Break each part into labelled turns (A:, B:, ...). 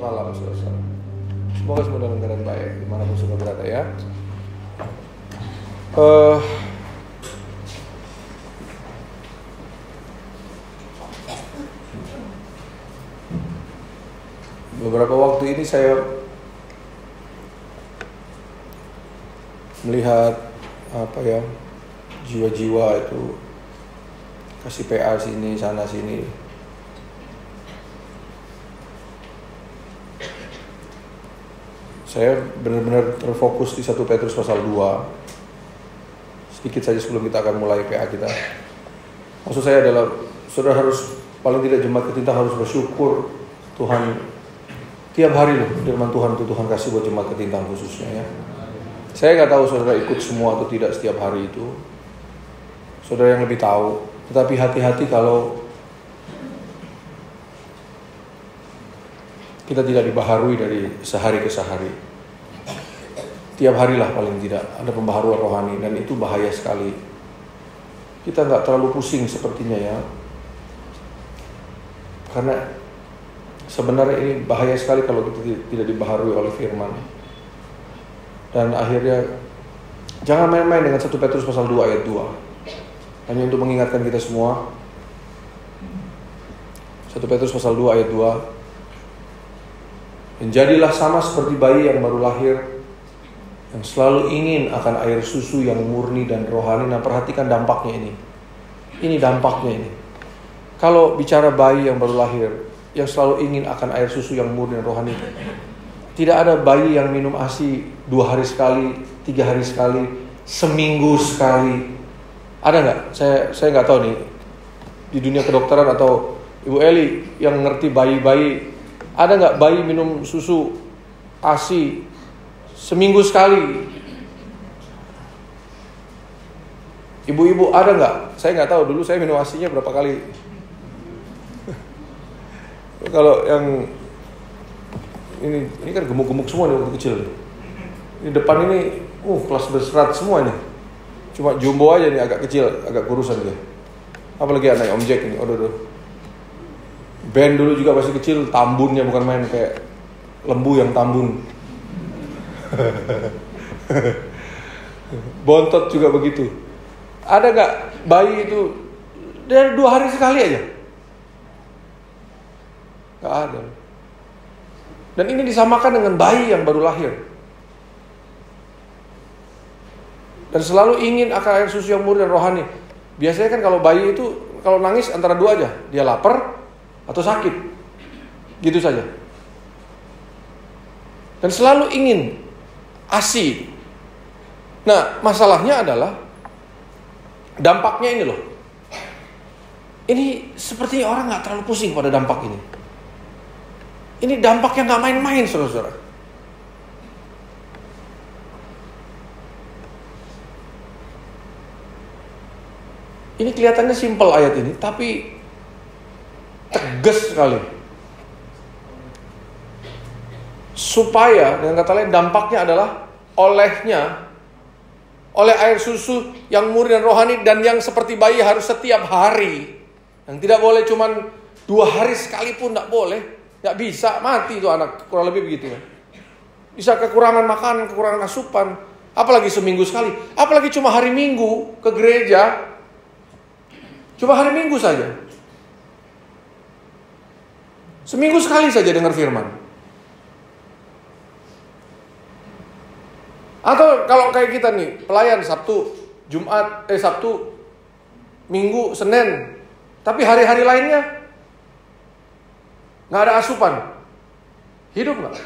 A: malam, saudara. Semoga semua dalam keadaan baik dimanapun sudah berada ya. Beberapa waktu ini saya melihat jiwa-jiwa itu kasih PA sini sana sini. Saya benar-benar terfokus di 1 Petrus pasal 2. Sedikit saja sebelum kita akan mulai PA kita. Maksud saya adalah saudara harus, paling tidak jemaat Ketinta harus bersyukur Tuhan tiap hari loh, firman Tuhan itu Tuhan kasih buat jemaat Ketinta khususnya ya. Saya nggak tahu saudara ikut semua atau tidak setiap hari itu. Saudara yang lebih tahu. Tetapi hati-hati kalau kita tidak dibaharui dari sehari ke sehari. Tiap harilah paling tidak ada pembaharuan rohani, dan itu bahaya sekali. Kita nggak terlalu pusing sepertinya ya. Karena sebenarnya ini bahaya sekali kalau kita tidak dibaharui oleh firman. Dan akhirnya jangan main-main dengan 1 Petrus pasal 2 ayat 2. Hanya untuk mengingatkan kita semua. 1 Petrus pasal 2 ayat 2. Menjadilah sama seperti bayi yang baru lahir, yang selalu ingin akan air susu yang murni dan rohani. Nah, perhatikan dampaknya ini. Ini dampaknya ini. Kalau bicara bayi yang baru lahir, yang selalu ingin akan air susu yang murni dan rohani, tidak ada bayi yang minum ASI 2 hari sekali, 3 hari sekali, seminggu sekali. Ada nggak? Saya nggak tahu nih di dunia kedokteran atau Ibu Eli yang ngerti bayi-bayi. Ada nggak bayi minum susu ASI seminggu sekali? Ibu-ibu ada nggak? Saya nggak tahu, dulu saya minum ASI-nya berapa kali. Kalau yang ini kan gemuk-gemuk semua nih waktu kecil. Ini depan ini, kelas berserat semua nih. Cuma jumbo aja nih, agak kecil, agak kurusan dia. Apalagi anak Om Jack ini, aduh. Ben dulu juga masih kecil, tambunnya bukan main, kayak lembu yang tambun. Bontot juga begitu. Ada gak bayi itu dari 2 hari sekali aja? Gak ada. Dan ini disamakan dengan bayi yang baru lahir. Dan selalu ingin akan air susu yang murni dan rohani. Biasanya kan kalau bayi itu kalau nangis antara 2 aja, dia lapar atau sakit. Gitu saja. Dan selalu ingin ASI. Nah, masalahnya adalah dampaknya ini loh. Ini sepertinya orang gak terlalu pusing pada dampak ini. Ini dampaknya gak main-main, saudara-saudara. Ini kelihatannya simpel ayat ini, tapi tegas sekali. Supaya, dengan kata lain, dampaknya adalah oleh air susu yang murni dan rohani, dan yang seperti bayi harus setiap hari. Yang tidak boleh cuman 2 hari sekalipun, tidak boleh. Tidak bisa, mati itu anak, kurang lebih begitu kan. Bisa kekurangan makanan, kekurangan asupan. Apalagi seminggu sekali. Apalagi cuma hari Minggu ke gereja. Cuma hari Minggu saja. Seminggu sekali saja dengar firman. Atau kalau kayak kita nih, pelayan Sabtu, Sabtu, Minggu, Senin. Tapi hari-hari lainnya nggak ada asupan. Hidup nggak?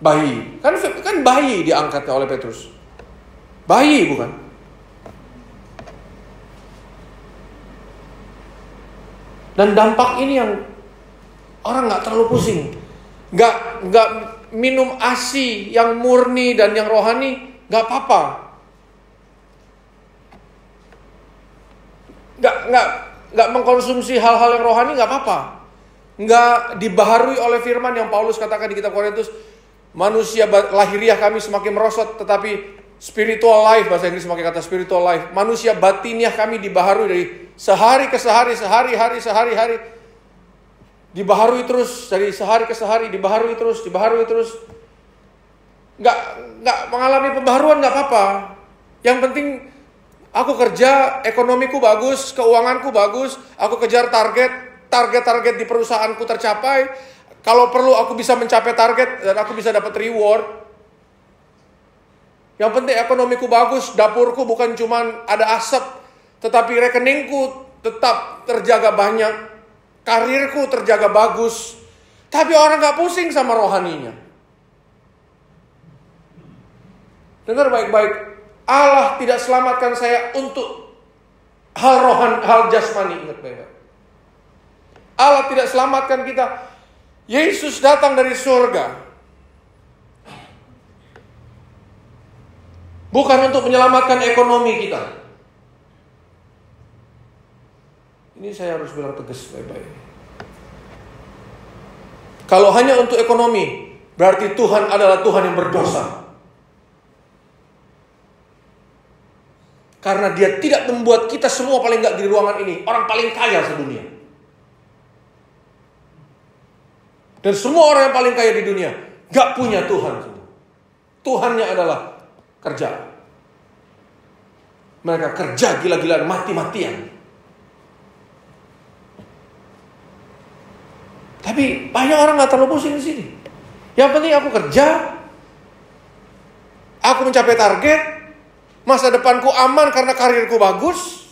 A: Bayi. Kan bayi diangkatnya oleh Petrus. Bayi bukan? Dan dampak ini yang orang nggak terlalu pusing. Nggak minum ASI yang murni dan yang rohani, nggak apa-apa. Nggak mengkonsumsi hal-hal yang rohani, nggak apa-apa. Nggak dibaharui oleh firman yang Paulus katakan di kitab Korintus, manusia lahiriah kami semakin merosot, tetapi spiritual life, bahasa Inggris memakai kata spiritual life, manusia batiniah kami dibaharui dari sehari ke sehari, sehari-hari. Dibaharui terus dari sehari ke sehari, dibaharui terus. Nggak mengalami pembaharuan nggak apa-apa. Yang penting aku kerja, ekonomiku bagus, keuanganku bagus, aku kejar target di perusahaanku tercapai. Kalau perlu aku bisa mencapai target dan aku bisa dapat reward. Yang penting ekonomiku bagus, dapurku bukan cuman ada asap, tetapi rekeningku tetap terjaga banyak, karirku terjaga bagus. Tapi orang gak pusing sama rohaninya. Dengar baik-baik, Allah tidak selamatkan saya untuk hal jasmani. Ingat baik-baik, Allah tidak selamatkan kita. Yesus datang dari surga bukan untuk menyelamatkan ekonomi kita. Ini saya harus bilang tegas baik-baik. Kalau hanya untuk ekonomi, berarti Tuhan adalah Tuhan yang berdosa. Karena Dia tidak membuat kita semua, paling enggak di ruangan ini, orang paling kaya sedunia. Dan semua orang yang paling kaya di dunia enggak punya Tuhan semua. Tuhannya adalah kerja. Mereka kerja gila-gilaan, mati-matian. Tapi banyak orang nggak terlalu pusing di sini. Yang penting aku kerja, aku mencapai target, masa depanku aman karena karirku bagus,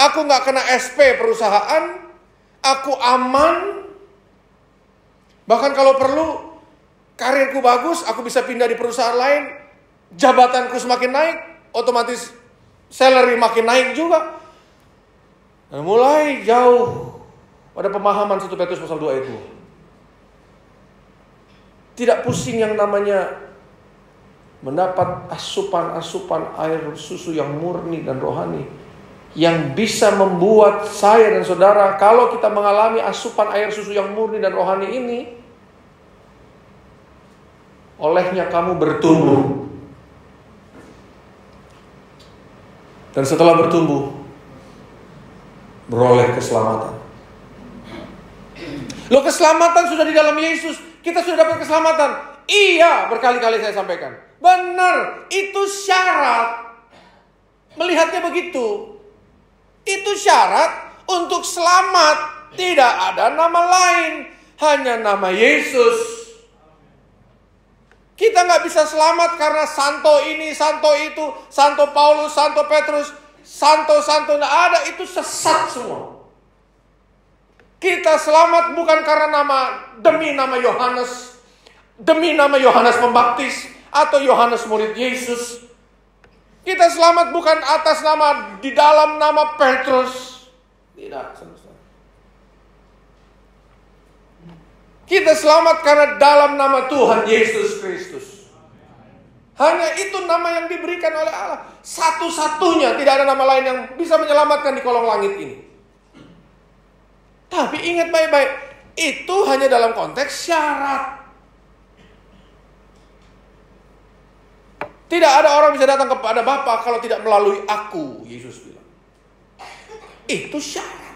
A: aku nggak kena SP perusahaan, aku aman. Bahkan kalau perlu karirku bagus, aku bisa pindah di perusahaan lain, jabatanku semakin naik, otomatis salary makin naik juga. Dan mulai jauh pada pemahaman 1 Petrus pasal 2 itu. Tidak pusing yang namanya mendapat asupan air susu yang murni dan rohani, yang bisa membuat saya dan saudara, kalau kita mengalami asupan air susu yang murni dan rohani ini, olehnya kamu bertumbuh. Dan setelah bertumbuh, beroleh keselamatan. Loh, keselamatan sudah di dalam Yesus. Kita sudah dapat keselamatan. Iya, berkali-kali saya sampaikan. Benar, itu syarat. Melihatnya begitu. Itu syarat untuk selamat. Tidak ada nama lain, hanya nama Yesus. Kita nggak bisa selamat karena santo ini, santo itu, santo Paulus, santo Petrus, santo nggak ada. Itu sesat semua. Kita selamat bukan karena demi nama Yohanes, demi nama Yohanes Pembaptis atau Yohanes murid Yesus. Kita selamat bukan atas nama, di dalam nama Petrus. Tidak, saudara. Kita selamat karena dalam nama Tuhan Yesus Kristus. Hanya itu nama yang diberikan oleh Allah. Satu-satunya, tidak ada nama lain yang bisa menyelamatkan di kolong langit ini. Tapi ingat baik-baik, itu hanya dalam konteks syarat. Tidak ada orang bisa datang kepada Bapa kalau tidak melalui aku, Yesus bilang. Itu syarat.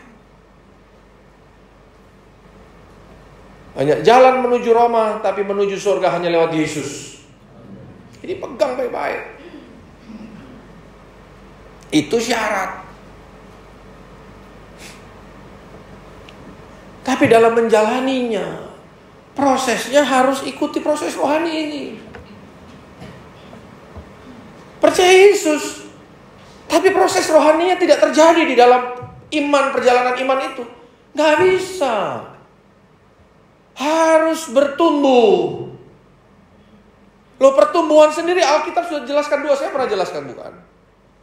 A: Banyak jalan menuju Roma, tapi menuju surga hanya lewat Yesus. Jadi pegang baik-baik. Itu syarat. Tapi dalam menjalaninya, prosesnya harus ikuti proses rohani ini. Percaya Yesus, tapi proses rohaninya tidak terjadi di dalam perjalanan iman itu. Gak bisa. Harus bertumbuh. Loh, pertumbuhan sendiri Alkitab sudah jelaskan 2, saya pernah jelaskan bukan?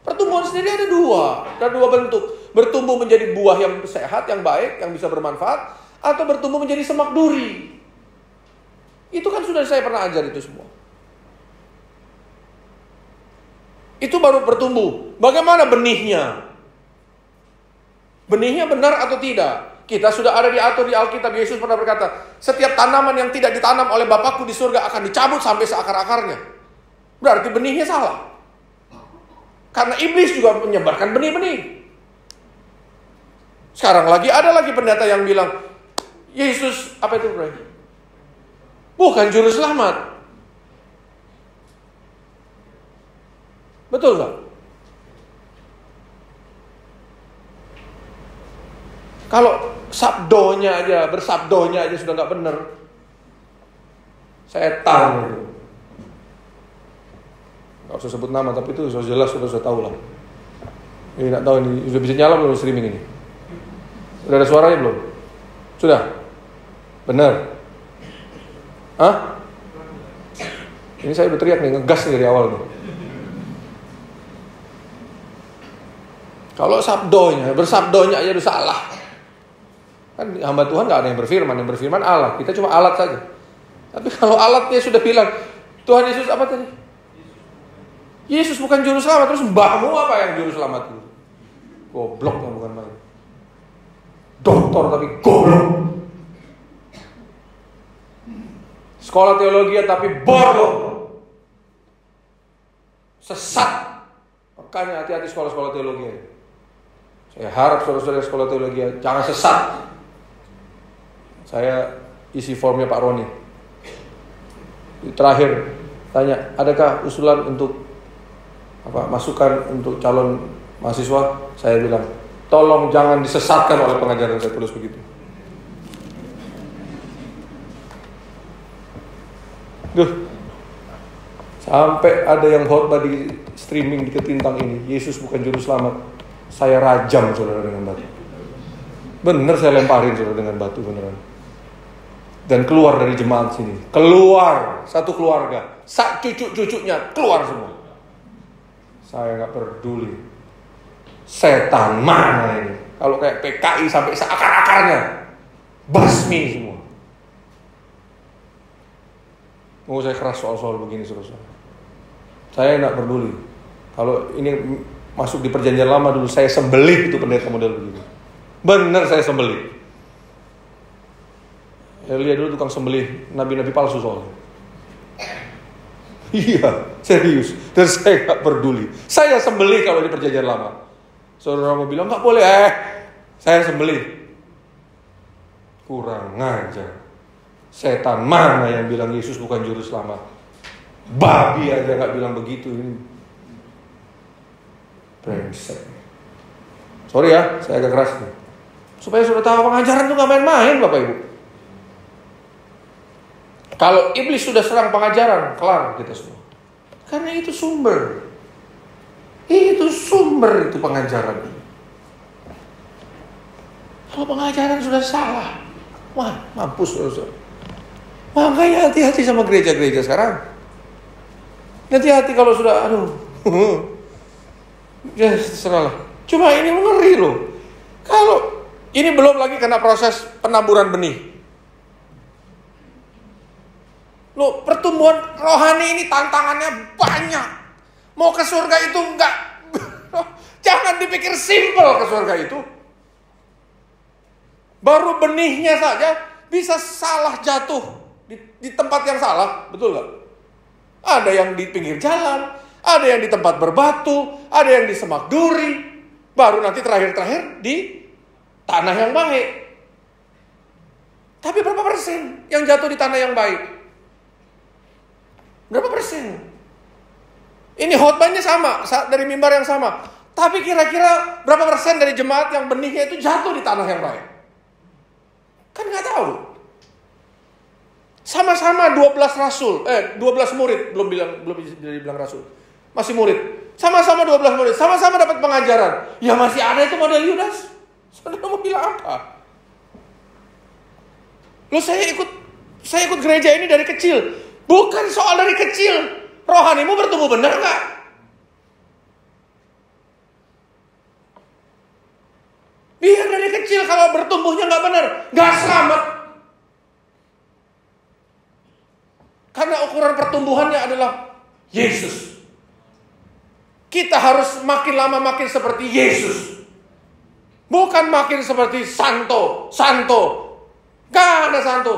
A: Pertumbuhan sendiri ada 2, ada 2 bentuk. Bertumbuh menjadi buah yang sehat, yang baik, yang bisa bermanfaat, atau bertumbuh menjadi semak duri. Itu kan sudah saya pernah ajar itu semua. Itu baru bertumbuh. Bagaimana benihnya? Benihnya benar atau tidak? Kita sudah ada diatur di Alkitab. Yesus pernah berkata, setiap tanaman yang tidak ditanam oleh Bapakku di surga akan dicabut sampai seakar-akarnya. Berarti benihnya salah. Karena iblis juga menyebarkan benih-benih. Sekarang ada lagi pendeta yang bilang, Yesus apa itu, bro? Bukan juru selamat. Betul nggak? Kalau sabdonya aja, bersabdonya aja sudah nggak benar, setan itu. Nggak usah sebut nama, tapi itu sudah jelas, sudah tahu lah. Ini nggak tahu ini sudah bisa nyala belum streaming ini? Udah ada suaranya belum? Sudah? Benar? Hah? Ini saya udah teriak nih, ngegas nih dari awal nih. Kalau sabdonya, bersabdonya aja udah salah. Kan hamba Tuhan nggak ada yang berfirman Allah. Kita cuma alat saja. Tapi kalau alatnya sudah bilang, Tuhan Yesus apa tadi? Yesus bukan juru selamat, terus mbahmu apa yang juru selamat itu? Goblok yang bukan main. Doktor tapi goblok. Sekolah teologi tapi bodoh. Sesat. Makanya hati-hati sekolah-sekolah teologi. Saya harap saudara-saudara sekolah teologi jangan sesat. Saya isi formnya Pak Roni. Terakhir tanya, adakah usulan untuk masukan untuk calon mahasiswa? Saya bilang, tolong jangan disesatkan oleh pengajaran saya, tulis begitu. Sampai ada yang khotbah di streaming di Ketintang ini, Yesus bukan juru selamat. Saya rajam saudara dengan batu. Bener saya lemparin saudara dengan batu beneran. Dan keluar dari jemaat sini. Keluar, satu keluarga. Cucu-cucunya keluar semua. Saya gak peduli. Setan mana ini? Kalau kayak PKI sampai seakar-akarnya, basmi semua. Mau saya keras soal-soal begini saudara. Saya gak peduli. Kalau ini masuk di perjanjian lama dulu, saya sembelih itu pendeta model begini. Bener saya sembelih. Elia dulu tukang sembelih nabi-nabi palsu soalnya. Iya, serius. Dan saya gak peduli. Saya sembelih kalau di perjanjian lama. Saudara mau bilang gak boleh, saya sembelih. Kurang ngajar. Setan mana yang bilang Yesus bukan juru selamat? Babi aja gak bilang begitu ini. Brengsek. Sorry ya, saya agak keras nih. Supaya sudah tahu pengajaran itu gak main-main Bapak Ibu. Kalau iblis sudah serang pengajaran, kelar kita semua. Karena itu sumber. Itu sumber itu pengajaran. Kalau pengajaran sudah salah, wah mampus saudara. Makanya hati-hati sama gereja-gereja sekarang. Hati-hati kalau sudah, ya serahlah. Cuma ini ngeri loh. Kalau ini belum lagi kena proses penaburan benih. Loh, pertumbuhan rohani ini tantangannya banyak. Mau ke surga itu enggak. Jangan dipikir simpel ke surga itu. Baru benihnya saja bisa salah jatuh di tempat yang salah, betul nggak? Ada yang di pinggir jalan, ada yang di tempat berbatu, ada yang di semak duri, baru nanti terakhir di tanah yang baik. Tapi berapa persen yang jatuh di tanah yang baik? Berapa persen? Ini khotbahnya sama, dari mimbar yang sama. Tapi kira-kira berapa persen dari jemaat yang benihnya itu jatuh di tanah yang baik? Kan nggak tahu. Sama-sama 12 rasul, 12 murid, belum bilang rasul. Masih murid. Sama-sama 12 murid, sama-sama dapat pengajaran. Ya masih ada itu model Yudas. Saudara mau bilang apa? Loh, saya ikut gereja ini dari kecil. Bukan soal dari kecil. Rohanimu bertumbuh benar gak? Biar dari kecil kalau bertumbuhnya gak benar, gak selamat. Karena ukuran pertumbuhannya adalah Yesus. Kita harus makin lama makin seperti Yesus. Bukan makin seperti Santo. Gak ada Santo.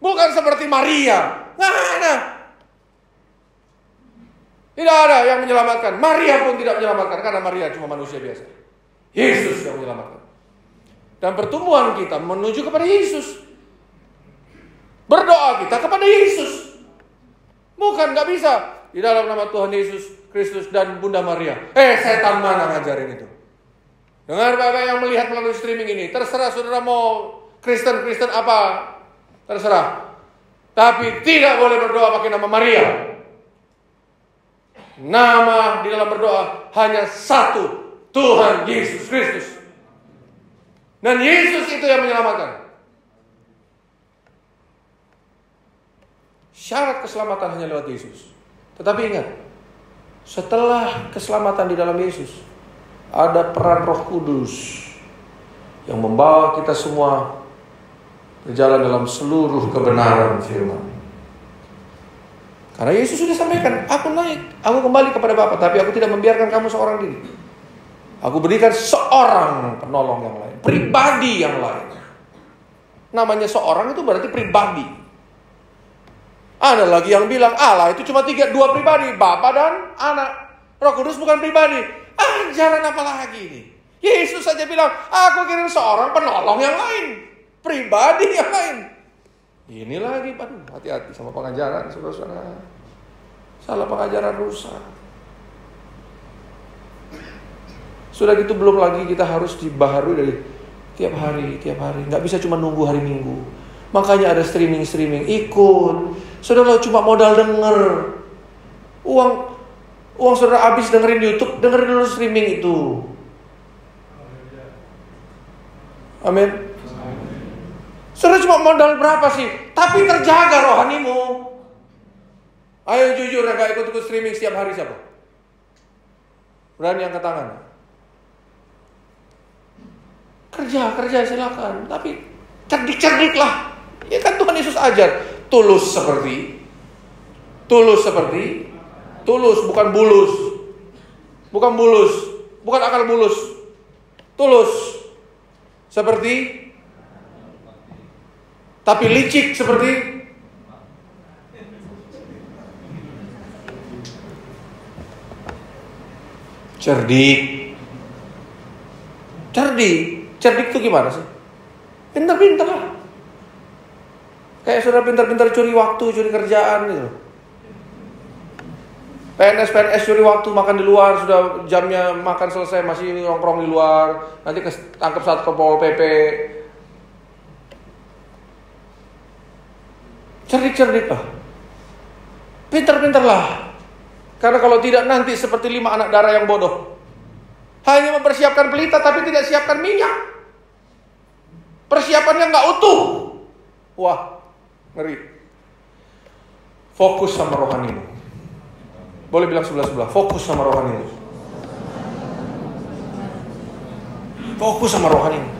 A: Bukan seperti Maria. Nggak ada. Tidak ada yang menyelamatkan. Maria pun tidak menyelamatkan. Karena Maria cuma manusia biasa. Yesus yang menyelamatkan. Dan pertumbuhan kita menuju kepada Yesus. Berdoa kita kepada Yesus. Bukan, gak bisa di dalam nama Tuhan Yesus Kristus dan Bunda Maria. Setan mana ngajarin itu? Dengar Bapak yang melihat melalui streaming ini, terserah saudara mau Kristen apa, terserah. Tapi tidak boleh berdoa pakai nama Maria. Nama di dalam berdoa hanya satu, Tuhan Yesus Kristus. Dan Yesus itu yang menyelamatkan. Syarat keselamatan hanya lewat Yesus. Tetapi ingat, setelah keselamatan di dalam Yesus, ada peran Roh Kudus yang membawa kita semua berjalan dalam seluruh kebenaran firman. Karena Yesus sudah sampaikan, aku naik, aku kembali kepada Bapa, tapi aku tidak membiarkan kamu seorang diri. Aku berikan seorang penolong yang lain, pribadi yang lain. Namanya seorang itu berarti pribadi. Ada lagi yang bilang Allah itu cuma dua pribadi, Bapa dan Anak. Roh Kudus bukan pribadi. Ajaran apa lagi ini? Yesus saja bilang, aku kirim seorang penolong yang lain, pribadi yang lain. Ini lagi, hati-hati sama pengajaran, saudara-saudara. Salah pengajaran rusak. Sudah gitu belum lagi kita harus dibaharui dari tiap hari. Nggak bisa cuma nunggu hari Minggu. Makanya ada streaming, ikut. Saudara cuma modal denger. Uang saudara habis dengerin YouTube, dengerin dulu streaming itu. Amin. Saudara cuma modal berapa sih? Tapi terjaga rohanimu. Ayo jujur, gak ikut streaming setiap hari siapa? Berani angkat tangan. Kerja silakan, tapi cerdik lah. Ya kan Tuhan Yesus ajar, tulus, bukan bulus. Bukan akal bulus. Tulus. Seperti, tapi licik seperti cerdik itu gimana sih? Pintar-pintar lah. Kayak saudara pintar-pintar curi waktu, curi kerjaan gitu. PNS curi waktu, makan di luar, sudah jamnya makan selesai masih nongkrong di luar, nanti tangkap Satpol PP. Cerdik lah. Pintar lah. Karena kalau tidak nanti seperti 5 anak darah yang bodoh. Hanya mempersiapkan pelita tapi tidak siapkan minyak. Persiapannya nggak utuh. Wah, ngeri. Fokus sama rohanimu. Boleh bilang sebelah-sebelah, fokus sama rohanimu. Fokus sama rohanimu.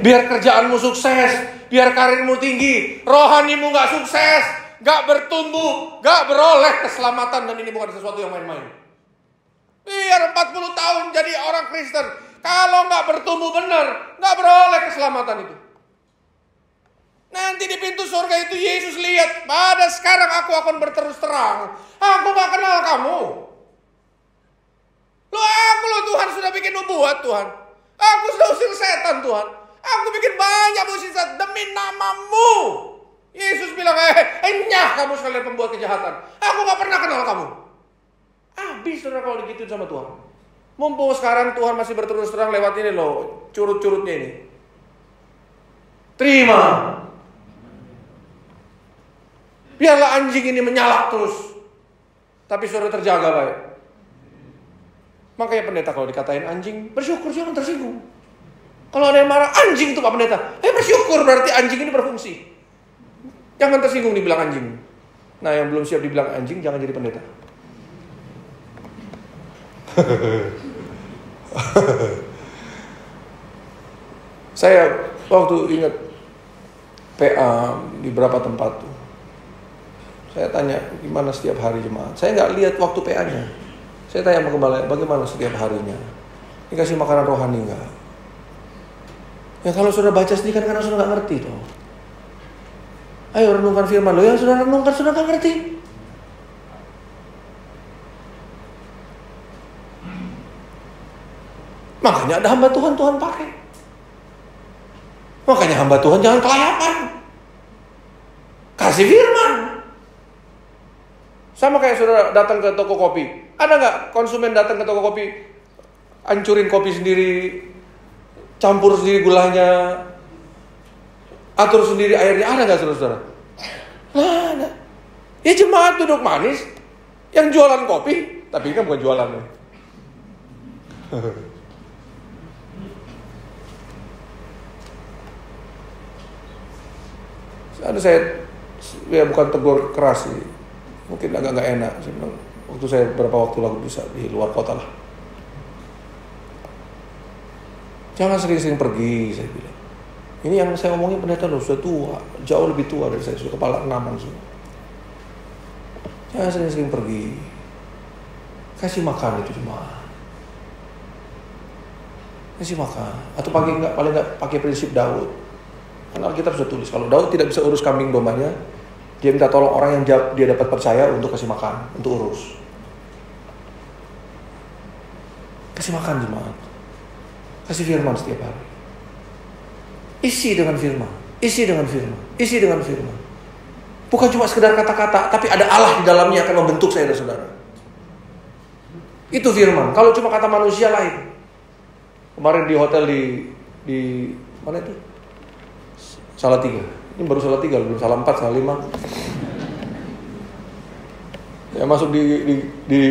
A: Biar kerjaanmu sukses, biar karirmu tinggi, rohanimu nggak sukses, nggak bertumbuh, nggak beroleh keselamatan, dan ini bukan sesuatu yang main-main. Biar 40 tahun jadi orang Kristen, kalau nggak bertumbuh benar, nggak beroleh keselamatan itu. Nanti di pintu surga itu Yesus lihat, pada sekarang aku akan berterus terang, aku nggak kenal kamu. Aku Tuhan sudah bikin nubuat Tuhan, aku sudah usir setan Tuhan, aku bikin banyak mukjizat demi namamu. Yesus bilang, enyah kamu sekalian pembuat kejahatan, aku nggak pernah kenal kamu. Habis saudara kalau digituin sama Tuhan. Mumpung sekarang Tuhan masih berterus terang lewat ini loh, curut-curutnya ini. Terima. Biarlah anjing ini menyalak terus, tapi saudara terjaga baik. Makanya pendeta kalau dikatain anjing, bersyukur, jangan tersinggung. Kalau ada yang marah, anjing itu Pak Pendeta, bersyukur, berarti anjing ini berfungsi. Jangan tersinggung dibilang anjing. Nah, yang belum siap dibilang anjing, jangan jadi pendeta. Saya waktu ingat PA di beberapa tempat tuh, saya tanya gimana setiap hari jemaat. Saya nggak lihat waktu PA-nya. Saya tanya sama gembala, bagaimana setiap harinya? Dikasih makanan rohani nggak? Ya kalau sudah baca sendiri kan karena sudah nggak ngerti toh. Ayo renungkan firman lo, yang sudah renungkan sudah nggak ngerti. Makanya ada hamba Tuhan pakai. Makanya hamba Tuhan jangan kelayapan. Kasih firman. Sama kayak saudara datang ke toko kopi. Ada nggak konsumen datang ke toko kopi, hancurin kopi sendiri, campur sendiri gulanya, atur sendiri airnya? Ada nggak saudara-saudara? Nah, ada. Ya jemaat duduk manis, yang jualan kopi, tapi kan bukan jualannya. Ada saya, ya bukan tegur keras sih, mungkin agak nggak enak. Saya bilang, waktu saya beberapa waktu lalu bisa di luar kota lah. Jangan sering-sering pergi, saya bilang. Ini yang saya omongin pendeta loh, sudah tua, jauh lebih tua dari saya, sudah kepala 6-an semua. Jangan sering-sering pergi. Kasih makan itu jemaah. Kasih makan. Atau paling nggak pakai prinsip Daud. Karena Alkitab sudah tulis, kalau Daud tidak bisa urus kambing dombanya, dia minta tolong orang yang dia dapat percaya untuk kasih makan, untuk urus. Kasih makan jemaat. Kasih firman setiap hari. Isi dengan firman. Isi dengan firman. Isi dengan firman. Bukan cuma sekedar kata-kata, tapi ada Allah di dalamnya akan membentuk saya dan saudara. Itu firman. Kalau cuma kata manusia lain. Kemarin di hotel di mana itu? Salatiga. Ini baru Salatiga, belum Salatiga 4, Salatiga 5. Ya masuk di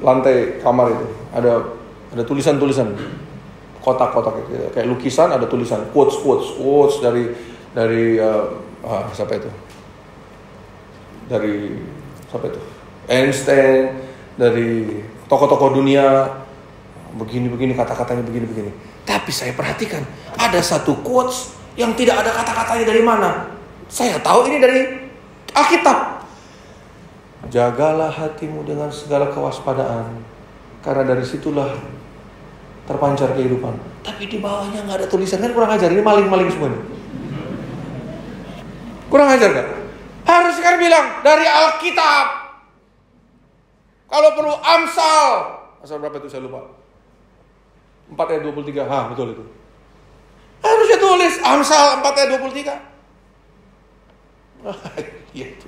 A: lantai kamar itu ada tulisan-tulisan, kotak-kotak itu, kayak lukisan, ada tulisan quotes dari siapa itu? Dari siapa itu? Einstein, dari tokoh-tokoh dunia, begini-begini kata-katanya begini-begini. Tapi saya perhatikan ada satu quotes yang tidak ada kata-katanya dari mana. Saya tahu ini dari Alkitab. Jagalah hatimu dengan segala kewaspadaan, karena dari situlah terpancar kehidupan. Tapi di bawahnya nggak ada tulisan, kan kurang ajar. Ini maling-maling semua ini. Kurang ajar kan? Harus kan bilang dari Alkitab. Kalau perlu Amsal. Asal berapa itu saya lupa. 4 ayat 23. Betul itu. Harusnya tulis Amsal 4 ayat 23. Iya itu.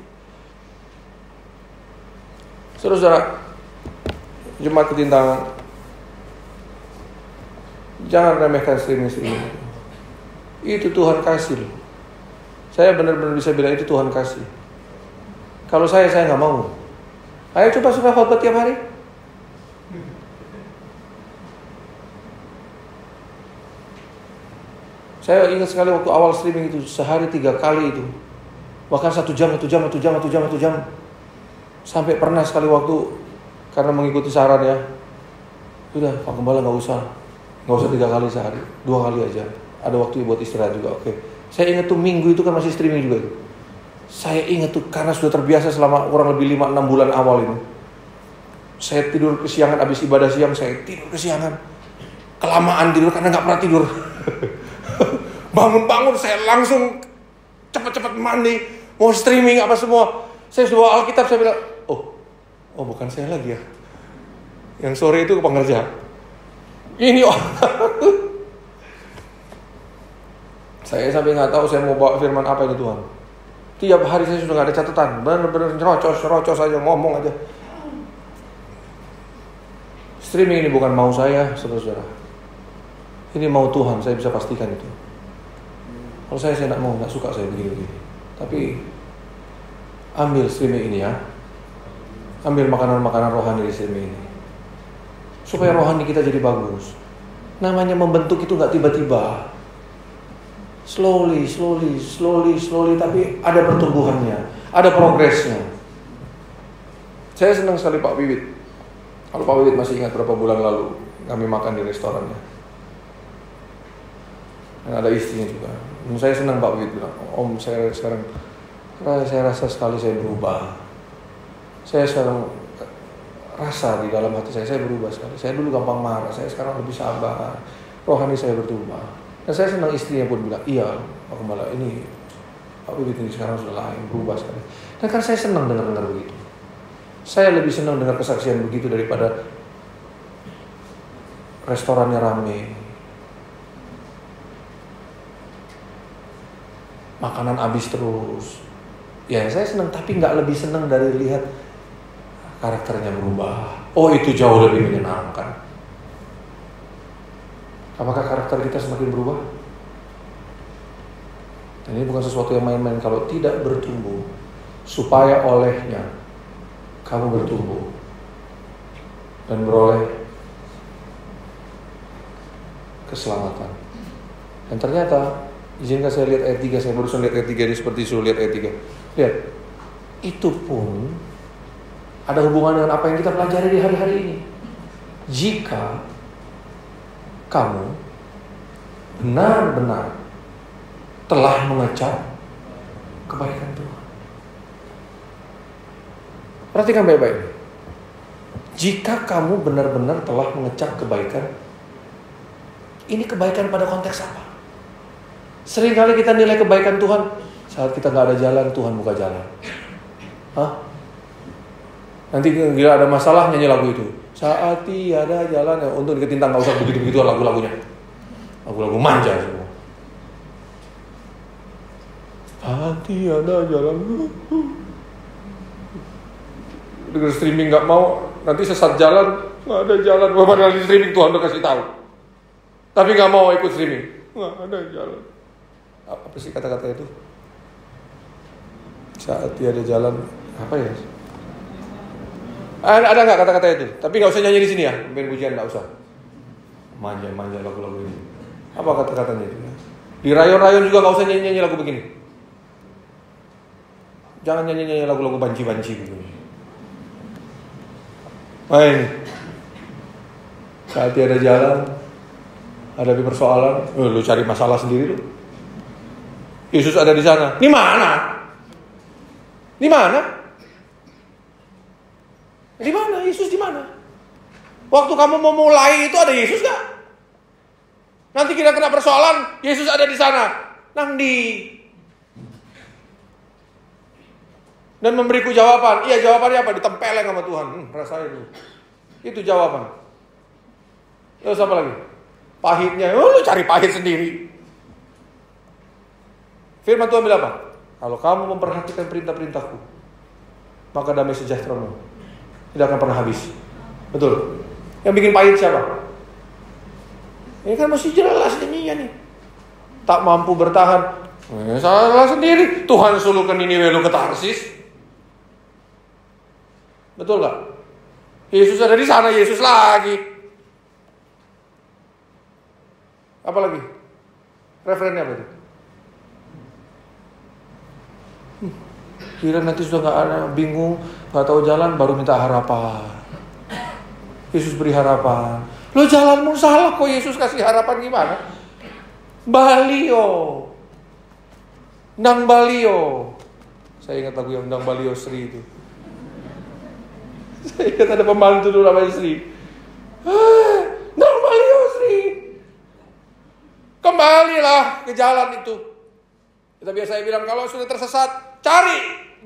A: Saudara-saudara, jemaat ketintangan, jangan remehkan streaming. Itu Tuhan kasih loh. Saya benar-benar bisa bilang itu Tuhan kasih. Kalau saya nggak mau. Ayo coba suka khotbah tiap hari. Saya ingat sekali waktu awal streaming itu, sehari 3 kali itu. Bahkan 1 jam. Sampai pernah sekali waktu, karena mengikuti saran ya, udah Pak Gembala nggak usah 3 kali sehari, 2 kali aja. Ada waktu buat istirahat juga, oke. Saya ingat tuh minggu itu kan masih streaming juga itu. Saya ingat tuh karena sudah terbiasa selama kurang lebih 5-6 bulan awal ini. Saya tidur kesiangan, habis ibadah siang saya tidur kesiangan. Kelamaan tidur karena nggak pernah tidur. Bangun-bangun saya langsung cepat-cepat mandi, mau streaming apa semua. Saya sudah bawa Alkitab, saya bilang, oh bukan saya lagi ya. Yang sore itu pengerja. Ini saya sampai nggak tahu saya mau bawa firman apa ini Tuhan. Tiap hari saya sudah nggak ada catatan, benar-benar rocos aja, ngomong aja. Streaming ini bukan mau saya, saudara-saudara. Ini mau Tuhan, saya bisa pastikan itu. Kalau saya nggak mau, nggak suka saya begini-begini. Tapi ambil streaming ini ya, ambil makanan-makanan rohani di streaming ini, supaya rohani kita jadi bagus. Namanya membentuk itu nggak tiba-tiba, slowly, tapi ada pertumbuhannya, ada progresnya. Saya senang sekali Pak Wiwit. Kalau Pak Wiwit masih ingat berapa bulan lalu kami makan di restorannya, dan ada istrinya juga. Saya senang Pak Wiwit bilang, Om saya sekarang, saya rasa sekali saya berubah. Saya sekarang rasa di dalam hati saya berubah sekali. Saya dulu gampang marah, saya sekarang lebih sabar. Rohani saya berubah. Dan saya senang istrinya pun bilang, iya Pak Gembala, ini Pak Wiwit ini sekarang sudah lain, berubah sekali. Dan kan saya senang dengar begitu. Saya lebih senang dengar kesaksian begitu daripada restorannya rame. makanan habis terus. Ya saya senang, tapi nggak lebih senang dari lihat karakternya berubah. Oh itu jauh lebih menyenangkan. Apakah karakter kita semakin berubah? Dan ini bukan sesuatu yang main-main kalau tidak bertumbuh, supaya olehnya kamu bertumbuh dan beroleh keselamatan. Dan ternyata, izinkan saya lihat ayat 3, saya barusan lihat ayat 3 ini seperti suruh lihat ayat 3. Lihat, itu pun ada hubungan dengan apa yang kita pelajari di hari-hari ini. Jika kamu benar-benar telah mengecap kebaikan Tuhan. Perhatikan baik-baik. Jika kamu benar-benar telah mengecap kebaikan, ini kebaikan pada konteks apa? Seringkali kita nilai kebaikan Tuhan saat kita gak ada jalan, Tuhan buka jalan. Hah? Nanti bila ada masalah nyanyi lagu itu. Saat tiada jalan, ya untung di Ketintang gak usah begitu-begitu lagu-lagunya. Lagu-lagu manja semua. Saat tiada jalan. Dengar streaming gak mau, nanti sesat jalan, gak ada jalan. Padahal di streaming Tuhan udah kasih tahu. Tapi gak mau ikut streaming, gak ada jalan. Apa sih kata-kata itu? Saat tiada jalan, apa ya? Ada nggak kata-kata itu? Tapi nggak usah nyanyi di sini ya, main pujian nggak usah. Manja-manja lagu-lagu ini. Apa kata-katanya itu? Di rayon-rayon juga nggak usah nyanyi-nyanyi lagu begini. Jangan nyanyi-nyanyi lagu-lagu banci-banci begini. Main. Saat tiada jalan, hadapi persoalan, lu cari masalah sendiri lu. Yesus ada di sana. Di mana? Di mana? Di mana? Yesus di mana? Waktu kamu mau mulai itu ada Yesus gak? Nanti kita kena persoalan, Yesus ada di sana. Nang di. Dan memberiku jawaban. Iya, jawabannya apa? Ditempeleng sama Tuhan. Rasain itu. Itu jawaban. Terus apa lagi? Pahitnya, lu cari pahit sendiri. Firman Tuhan bilang apa? Kalau kamu memperhatikan perintah-perintahku, maka damai sejahteramu tidak akan pernah habis. Betul. Yang bikin pahit siapa? Ini kan masih jelas ininya nih. Tak mampu bertahan. Salah sendiri. Tuhan suruh ke Niniwe, lu ke Tarsis. Betul gak? Yesus ada di sana, Yesus lagi. Apa lagi? Referennya apa itu? Kira nanti sudah gak ada, bingung, gak tahu jalan, baru minta harapan. Yesus beri harapan. Lo jalanmu salah kok, Yesus kasih harapan gimana? Balio. Nang Balio. Saya ingat lagu yang Nang Balio Sri itu. Saya ingat ada pembantu dulu namanya Sri. Nang Balio Sri. Kembalilah ke jalan itu. Kita biasa bilang kalau sudah tersesat, cari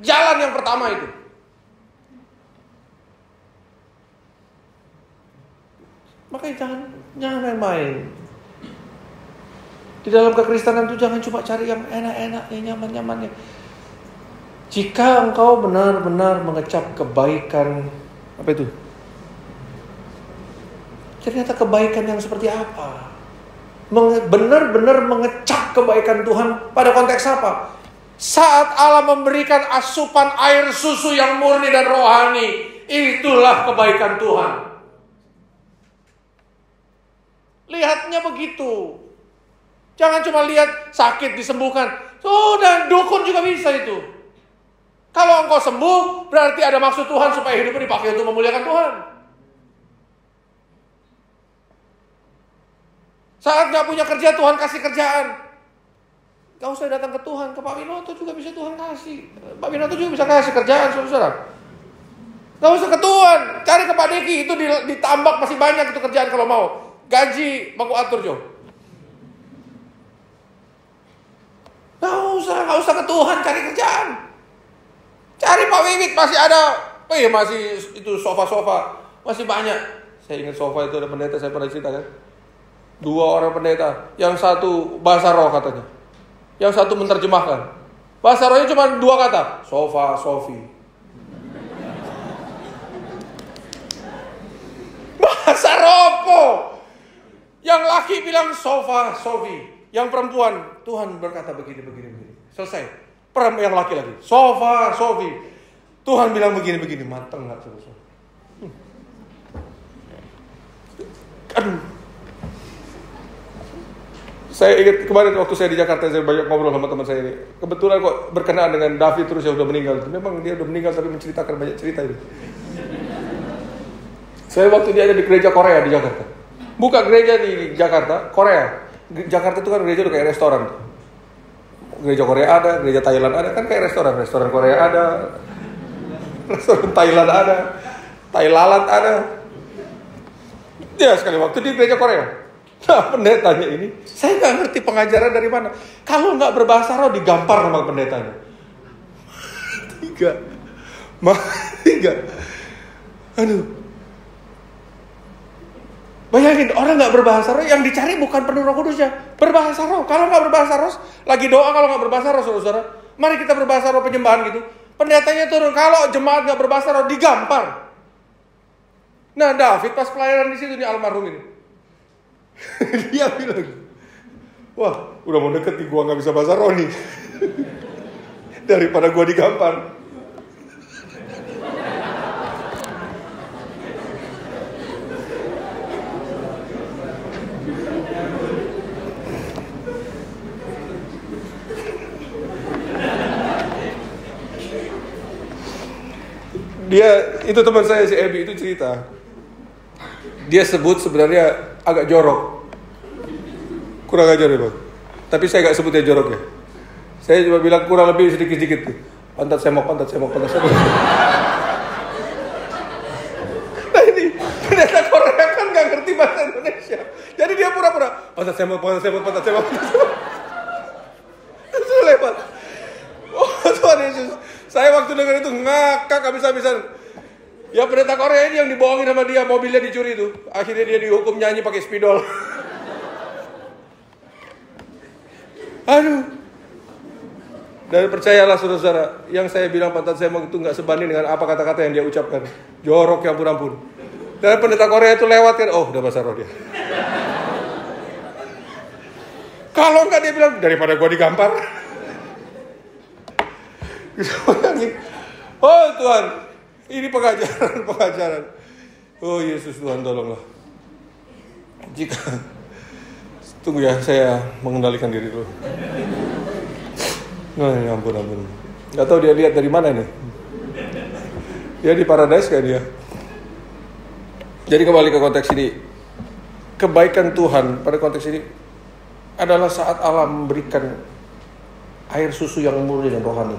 A: jalan yang pertama itu. Makanya jangan main-main. Di dalam kekristenan itu jangan cuma cari yang enak-enaknya, nyaman-nyamannya. Jika engkau benar-benar mengecap kebaikan, apa itu? Ternyata kebaikan yang seperti apa? Benar-benar mengecap kebaikan Tuhan pada konteks apa? Saat Allah memberikan asupan air susu yang murni dan rohani, itulah kebaikan Tuhan. Lihatnya begitu. Jangan cuma lihat sakit disembuhkan. Dan dukun juga bisa itu. Kalau engkau sembuh, berarti ada maksud Tuhan supaya hidupmu dipakai untuk memuliakan Tuhan. Saat gak punya kerja, Tuhan kasih kerjaan. Gak usah datang ke Tuhan, ke Pak Winoto juga bisa Tuhan kasih. Pak Winoto juga bisa kasih kerjaan, saudara. Gak usah ke Tuhan, cari ke Pak Deki. Itu ditambak masih banyak itu kerjaan kalau mau. Gaji, mau atur Jo. Gak usah ke Tuhan, cari kerjaan. Cari Pak Wiwit, masih ada. Masih itu sofa-sofa, masih banyak. Saya ingat sofa itu ada pendeta, saya pernah cerita kan. 2 orang pendeta, yang satu bahasa roh katanya. Yang satu menerjemahkan. Bahasa rohnya cuma 2 kata. Sofa, Sofi. Bahasa ropo. Yang laki bilang sofa, Sofi. Yang perempuan, Tuhan berkata begini. Selesai. Yang laki-laki. Sofa, Sofi. Tuhan bilang begini. Mateng gak selesai. Aduh. Saya ingat kemarin waktu saya di Jakarta, saya banyak ngobrol sama teman saya ini. Kebetulan kok berkenaan dengan David terus yang udah meninggal. Memang dia udah meninggal tapi menceritakan banyak cerita ini. Saya waktu dia ada di gereja Korea di Jakarta. Buka gereja di Jakarta, Korea. Jakarta itu kan gereja udah kayak restoran. Gereja Korea ada, gereja Thailand ada, kan kayak restoran. Restoran Korea ada, restoran Thailand ada, Thailand ada. Ya sekali waktu di gereja Korea. Nah pendetanya ini, saya nggak ngerti pengajaran dari mana. Kalau nggak berbahasa roh digampar sama pendetanya. Tiga. Aduh. Bayangin orang nggak berbahasa roh, yang dicari bukan penuh Roh Kudusnya, berbahasa roh. Kalau nggak berbahasa roh, lagi doa kalau nggak berbahasa roh, saudara. Mari kita berbahasa roh penyembahan gitu. Pendetanya turun, kalau jemaat nggak berbahasa roh digampar. Nah David pas pelayanan di situ nih almarhum ini. Dia bilang, wah udah mau deket nih, gua gak bisa bahasa roh nih. Daripada gua digampar. Dia, itu teman saya si Ebi itu cerita. Dia sebut sebenarnya agak jorok. Kurang ajar ya Bang. Tapi saya gak sebut dia jorok ya. Saya cuma bilang kurang lebih sedikit-sedikit. Pantat semok. Nah ini, pendeta Korea kan gak ngerti bahasa Indonesia. Jadi dia pura-pura pantat semok. Itu lebat. Oh Tuhan Yesus. Saya waktu dengar itu ngakak habis-habisan. Ya pendeta Korea ini yang dibohongin sama dia, mobilnya dicuri itu. Akhirnya dia dihukum nyanyi pakai spidol. Aduh. Dan percayalah saudara-saudara, yang saya bilang pantat semok itu gak sebanding dengan apa kata-kata yang dia ucapkan. Jorok yang ampun. Dan pendeta Korea itu lewat kan, oh udah bahasa roh dia. Kalau enggak dia bilang, daripada gua digampar. Oh Tuhan, ini pengajaran. Oh Yesus Tuhan tolonglah. Tunggu ya, saya mengendalikan diri dulu. Nah, ya ampun. Gak tahu dia lihat dari mana nih. Dia di paradise kan dia. Jadi kembali ke konteks ini. Kebaikan Tuhan pada konteks ini adalah saat Allah memberikan air susu yang murni dan rohani.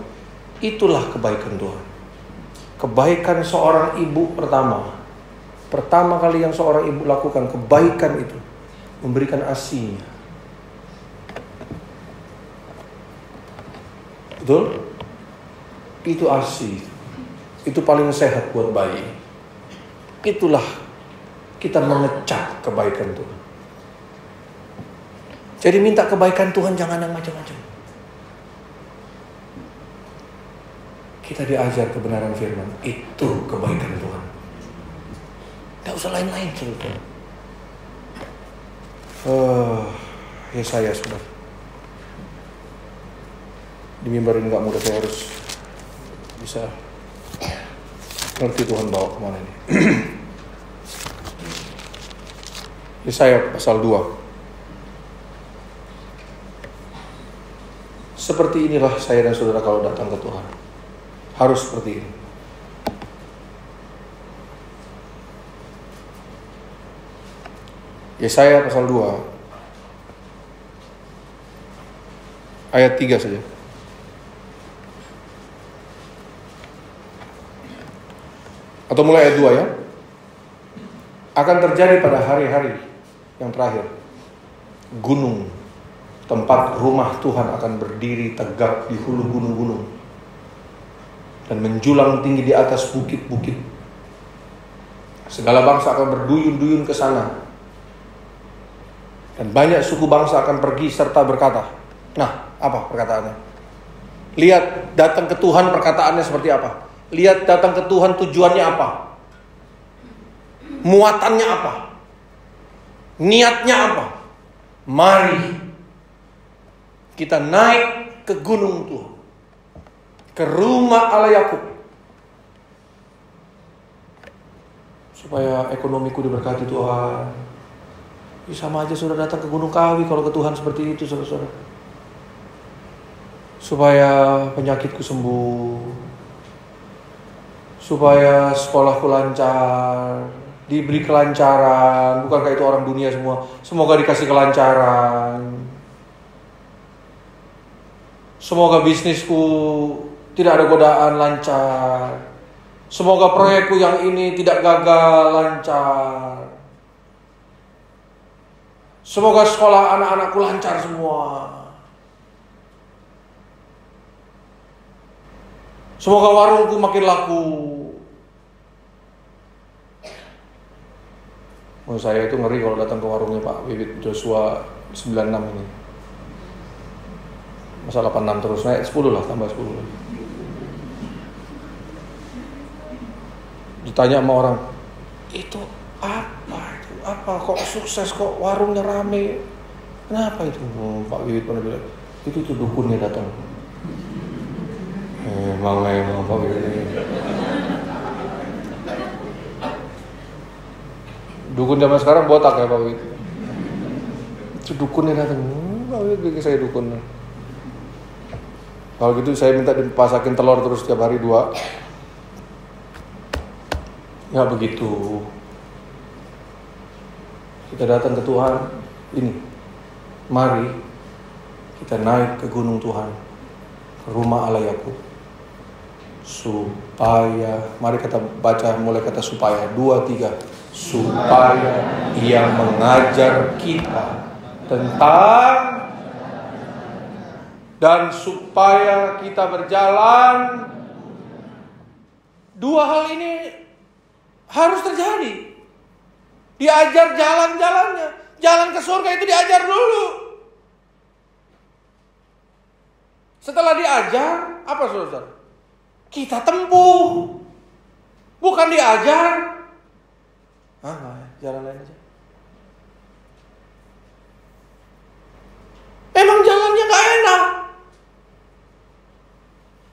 A: Itulah kebaikan Tuhan. Kebaikan seorang ibu pertama kali yang seorang ibu lakukan, kebaikan itu memberikan ASI-nya. Betul? Itu ASI. Itu paling sehat buat bayi. Itulah kita mengecap kebaikan Tuhan. Jadi minta kebaikan Tuhan jangan yang macam-macam. Kita diajar kebenaran firman. Itu kebaikan Tuhan. Tidak usah lain-lain. Yesaya sudah. Di mimbar ini gak mudah, saya harus bisa ngerti Tuhan bawa kemana ini. Yesaya pasal 2. Seperti inilah saya dan saudara kalau datang ke Tuhan. Harus seperti ini. Yesaya pasal 2 ayat 3 saja. Atau mulai ayat 2 ya. Akan terjadi pada hari-hari yang terakhir, gunung, tempat rumah Tuhan akan berdiri tegak di hulu gunung-gunung dan menjulang tinggi di atas bukit-bukit. Segala bangsa akan berduyun-duyun ke sana. Dan banyak suku bangsa akan pergi serta berkata, Nah, apa perkataannya? Lihat datang ke Tuhan perkataannya seperti apa. Lihat datang ke Tuhan tujuannya apa. Muatannya apa. Niatnya apa. Mari kita naik ke gunung Tuhan. Ke rumah Allah Yakub. Supaya ekonomiku diberkati Tuhan. Sama aja sudah datang ke Gunung Kawi kalau ke Tuhan seperti itu, saudara-saudara. Supaya penyakitku sembuh. Supaya sekolahku lancar. Diberi kelancaran. Bukankah itu orang dunia semua? Semoga dikasih kelancaran. Semoga bisnisku tidak ada godaan, lancar. Semoga proyekku yang ini tidak gagal, lancar. Semoga sekolah anak-anakku lancar semua. Semoga warungku makin laku. Saya itu ngeri kalau datang ke warungnya Pak Bibit Joshua 96 ini. Masa 86 terus naik 10 lah, tambah 10 lagi. Ditanya sama orang, itu apa kok sukses, kok warungnya rame, kenapa itu? Pak Bibit pernah bilang, itu tuh dukunnya datang. Emang Pak Bibit. Dukun zaman sekarang botak ya Pak Bibit. Itu dukunnya datang. Pak Bibit bikin saya dukun. Kalau gitu saya minta dipasakin telur terus tiap hari 2. Ya begitu. Kita datang ke Tuhan. Ini. Mari kita naik ke gunung Tuhan. Ke rumah Allah Yakub. Supaya, mari kita baca mulai kata supaya. 2, 3. Supaya Ia mengajar kita tentang dan supaya kita berjalan. 2 hal ini harus terjadi. Diajar jalan-jalannya. Jalan ke surga itu diajar dulu. Setelah diajar, apa saudara? Kita tempuh. Bukan diajar. Jalan lain aja. Emang jalannya gak enak.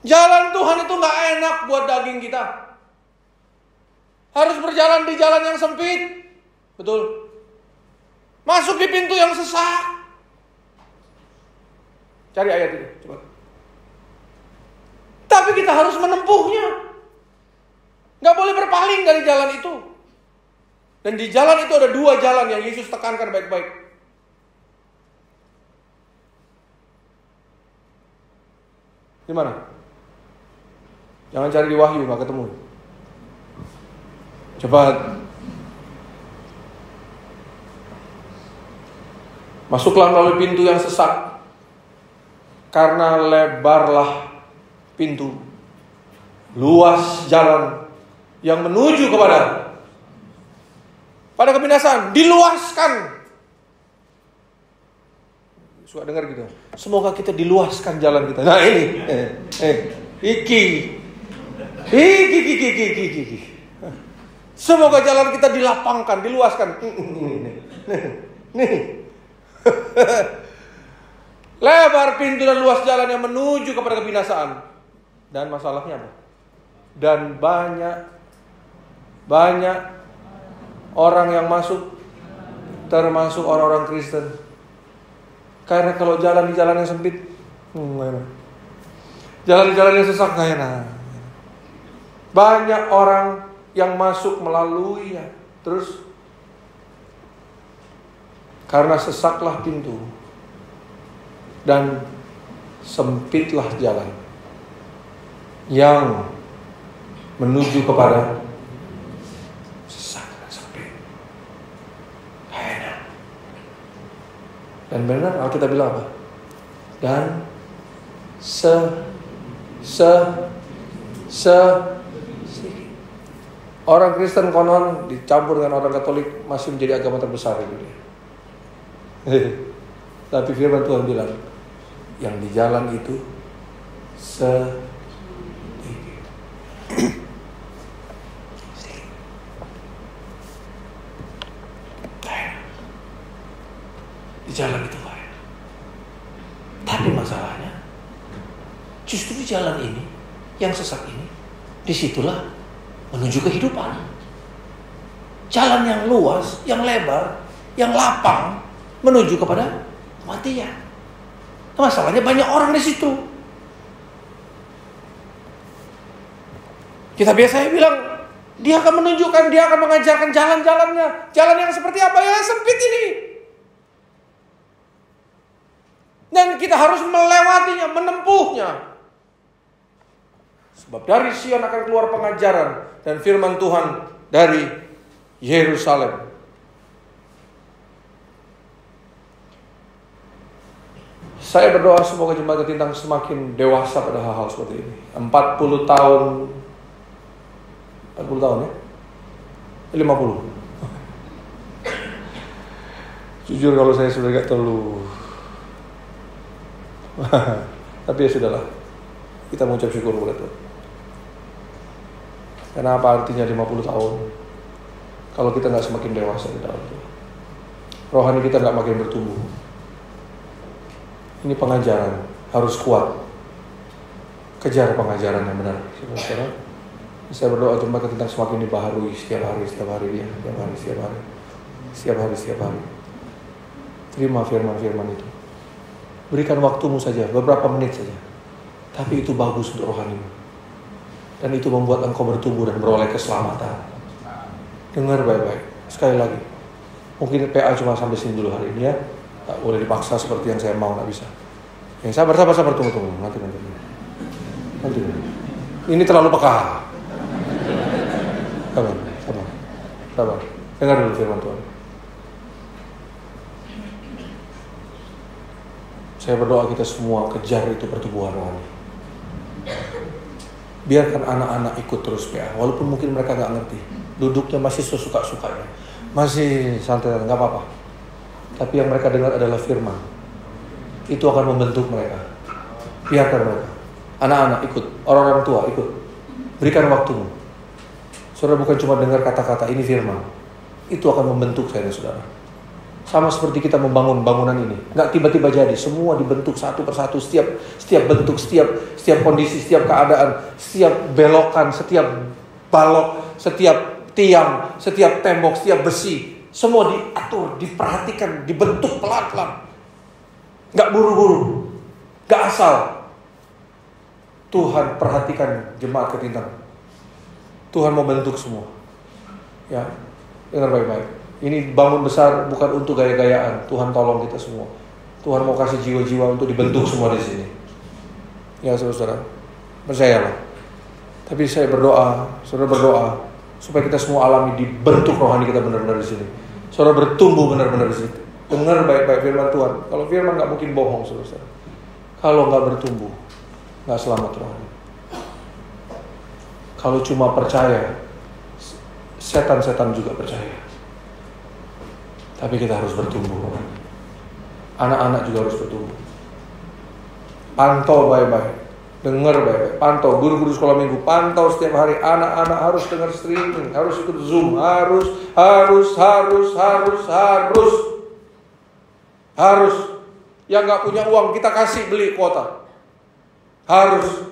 A: Jalan Tuhan itu gak enak buat daging kita. Harus berjalan di jalan yang sempit. Betul. Masuk di pintu yang sesak. Cari ayat itu, coba. Tapi kita harus menempuhnya. Gak boleh berpaling dari jalan itu. Dan di jalan itu ada 2 jalan yang Yesus tekankan baik-baik. Gimana? Jangan cari di Wahyu, gak ketemu. Cepat. Masuklah melalui pintu yang sesak. Karena lebarlah pintu. Luas jalan yang menuju pada kebinasaan. Diluaskan. Suka dengar gitu. Semoga kita diluaskan jalan kita. Nah ini. Iki. Semoga jalan kita dilapangkan, diluaskan. Nih. Lebar pintu dan luas jalan yang menuju kepada kebinasaan. Dan masalahnya apa? Dan banyak orang yang masuk, termasuk orang-orang Kristen. Karena kalau jalan di jalan yang sempit, jalan di jalan yang sesak, gak enak. Banyak orang yang masuk melalui terus karena sesaklah pintu dan sempitlah jalan yang menuju kepada sesak dan sempit. Enak. Dan benar Alkitab bilang apa? Dan orang Kristen konon dicampur dengan orang Katolik masih menjadi agama terbesar di dunia. Tapi firman Tuhan bilang, yang di jalan itu sedikit. Di jalan itu banyak. Tapi masalahnya justru di jalan ini yang sesat ini, disitulah menuju kehidupan. Jalan yang luas, yang lebar, yang lapang menuju kepada kematian. Masalahnya banyak orang di situ. Kita biasanya bilang, dia akan menunjukkan, dia akan mengajarkan jalan-jalannya. Jalan yang seperti apa? Yang sempit ini. Dan kita harus melewatinya, menempuhnya. Sebab dari Sion akan keluar pengajaran dan firman Tuhan dari Yerusalem. Saya berdoa semoga jemaat Ketintang semakin dewasa pada hal-hal seperti ini. 40 tahun ya? 50. Jujur kalau saya sudah agak terlalu tapi ya sudahlah. Kita mengucap syukur kepada Tuhan. Karena apa artinya 50 tahun kalau kita gak semakin dewasa di dalam Tuhan? Rohani kita gak makin bertumbuh. Ini pengajaran harus kuat. Kejar pengajaran yang benar. Saudara, saya berdoa jemaat Ketintang semakin dibaharui setiap hari dia, setiap hari. Terima firman-firman itu. Berikan waktumu saja, beberapa menit saja. Tapi itu bagus untuk rohanimu. Dan itu membuat engkau bertumbuh dan beroleh keselamatan. Dengar baik-baik. Sekali lagi. Mungkin PA cuma sampai sini dulu hari ini ya. Tak boleh dipaksa seperti yang saya mau, tak bisa. Yang sabar, tunggu. Nanti. Ini terlalu peka. Sabar. Dengar dulu firman Tuhan. Saya berdoa kita semua kejar itu pertumbuhan rohani. Biarkan anak-anak ikut terus PA. Walaupun mungkin mereka gak ngerti. Duduknya masih sesuka-sukanya. Masih santai, gak apa-apa. Tapi yang mereka dengar adalah firman. Itu akan membentuk mereka. Biarkan mereka. Anak-anak ikut. Orang-orang tua ikut. Berikan waktumu. Saudara bukan cuma dengar kata-kata ini firman. Itu akan membentuk saya dan saudara. Sama seperti kita membangun bangunan ini. Gak tiba-tiba jadi. Semua dibentuk satu persatu. Setiap bentuk, setiap kondisi, setiap keadaan. Setiap belokan, setiap balok, setiap tiang, setiap tembok, setiap besi. Semua diatur, diperhatikan, dibentuk pelan-pelan. Gak buru-buru. Gak asal. Tuhan perhatikan jemaat Ketintang. Tuhan mau bentuk semua. Ya, dengar baik-baik. Ini bangun besar bukan untuk gaya-gayaan. Tuhan tolong kita semua. Tuhan mau kasih jiwa-jiwa untuk dibentuk semua di sini. Ya saudara, percayalah. Tapi saya berdoa, saudara berdoa supaya kita semua alami dibentuk rohani kita benar-benar di sini. Saudara bertumbuh benar-benar di sini. Dengar baik-baik firman Tuhan. Kalau firman nggak mungkin bohong, saudara. Kalau nggak bertumbuh, nggak selamat rohani. Kalau cuma percaya, setan-setan juga percaya. Tapi kita harus bertumbuh. Anak-anak juga harus bertumbuh. Pantau baik-baik. Dengar baik-baik. Pantau. Guru-guru sekolah minggu. Pantau setiap hari. Anak-anak harus dengar streaming. Harus ikut Zoom. Harus. Yang gak punya uang kita kasih beli kuota. Harus.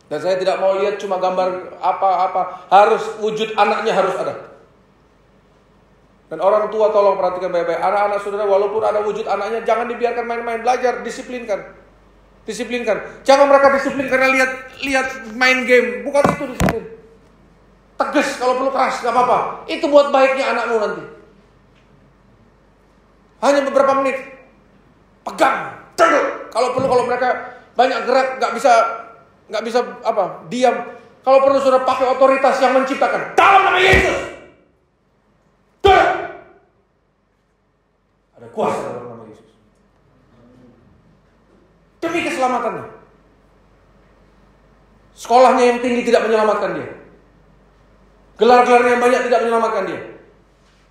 A: Dan saya tidak mau lihat cuma gambar apa-apa. Harus wujud anaknya harus ada. Dan orang tua tolong perhatikan baik-baik. Anak-anak saudara walaupun ada wujud anaknya, jangan dibiarkan main-main. Belajar, disiplinkan. Jangan mereka disiplin karena lihat main game. Bukan itu disiplin. Tegas kalau perlu keras, gak apa-apa. Itu buat baiknya anakmu nanti. Hanya beberapa menit. Pegang. Kalau perlu, kalau mereka banyak gerak, gak bisa diam. Kalau perlu saudara pakai otoritas yang menciptakan. Dalam nama Yesus. Ada kuasa dalam nama Yesus. Demi keselamatannya. Sekolahnya yang tinggi tidak menyelamatkan dia. Gelar-gelarnya yang banyak tidak menyelamatkan dia.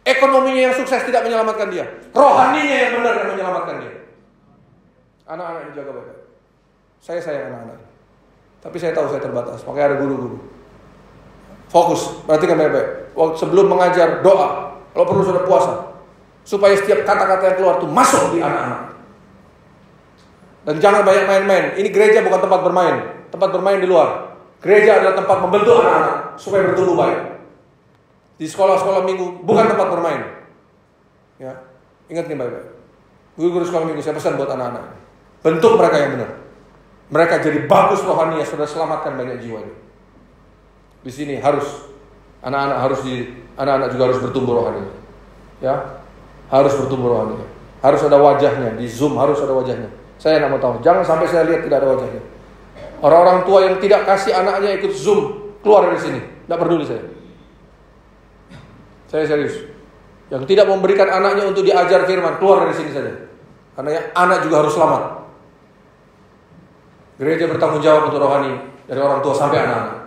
A: Ekonominya yang sukses tidak menyelamatkan dia. Rohaninya yang benar yang menyelamatkan dia. Anak-anak dijaga baik-baik. Saya sayang anak-anak. Tapi saya tahu saya terbatas. Makanya ada guru-guru. Fokus, perhatikan baik-baik. Waktu sebelum mengajar, doa. Kalau perlu sudah puasa. Supaya setiap kata-kata yang keluar itu masuk di anak-anak. Dan jangan banyak main-main. Ini gereja bukan tempat bermain. Tempat bermain di luar. Gereja adalah tempat membentuk anak-anak supaya bertumbuh baik. Di sekolah-sekolah minggu bukan tempat bermain. Ya, ingat nih baik-baik. Guru-guru sekolah minggu saya pesan buat anak-anak. Bentuk mereka yang benar. Mereka jadi bagus rohani yang sudah selamatkan banyak jiwa ini. Di sini harus anak-anak juga harus bertumbuh rohani. Ya, harus bertumbuh rohani. Harus ada wajahnya di Zoom, harus ada wajahnya. Saya tidak mau tahu. Jangan sampai saya lihat tidak ada wajahnya. Orang-orang tua yang tidak kasih anaknya ikut Zoom, keluar dari sini. Tidak peduli saya. Saya serius. Yang tidak memberikan anaknya untuk diajar firman, keluar dari sini saja. Karena anak juga harus selamat. Gereja bertanggung jawab untuk rohani dari orang tua sampai anak-anak.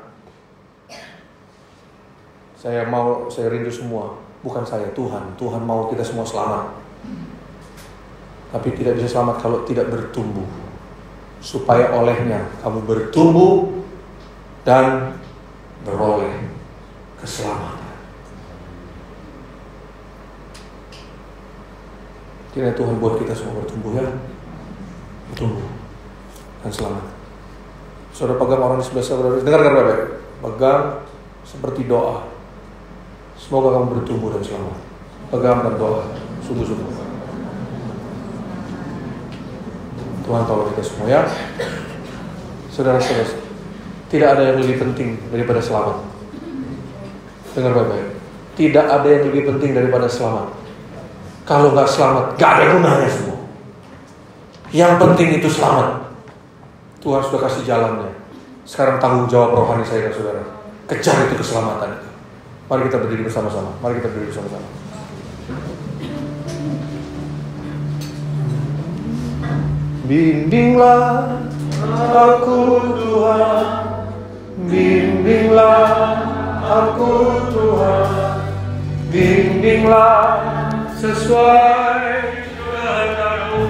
A: Saya rindu semua. Bukan saya, Tuhan. Tuhan mau kita semua selamat. Tapi tidak bisa selamat kalau tidak bertumbuh. Supaya olehnya kamu bertumbuh dan beroleh keselamatan. Kiranya Tuhan buat kita semua bertumbuh ya. Bertumbuh dan selamat. Saudara pegang orang di sebelah saudara. Dengarkan baik-baik. Pegang seperti doa. Semoga kamu bertumbuh dan selamat. Pegang dan doa. Sungguh-sungguh. Tuhan tolong kita semua ya. Saudara-saudara, tidak ada yang lebih penting daripada selamat. Dengar baik-baik. Tidak ada yang lebih penting daripada selamat. Kalau gak selamat, gak ada gunanya semua. Yang penting itu selamat. Tuhan sudah kasih jalannya. Sekarang tanggung jawab rohani saya dan saudara. Kejar itu keselamatan itu. Mari kita berdiri bersama-sama. Mari kita berdiri bersama-sama. Bimbinglah aku Tuhan, bimbinglah aku Tuhan, bimbinglah sesuai kehendak-Mu.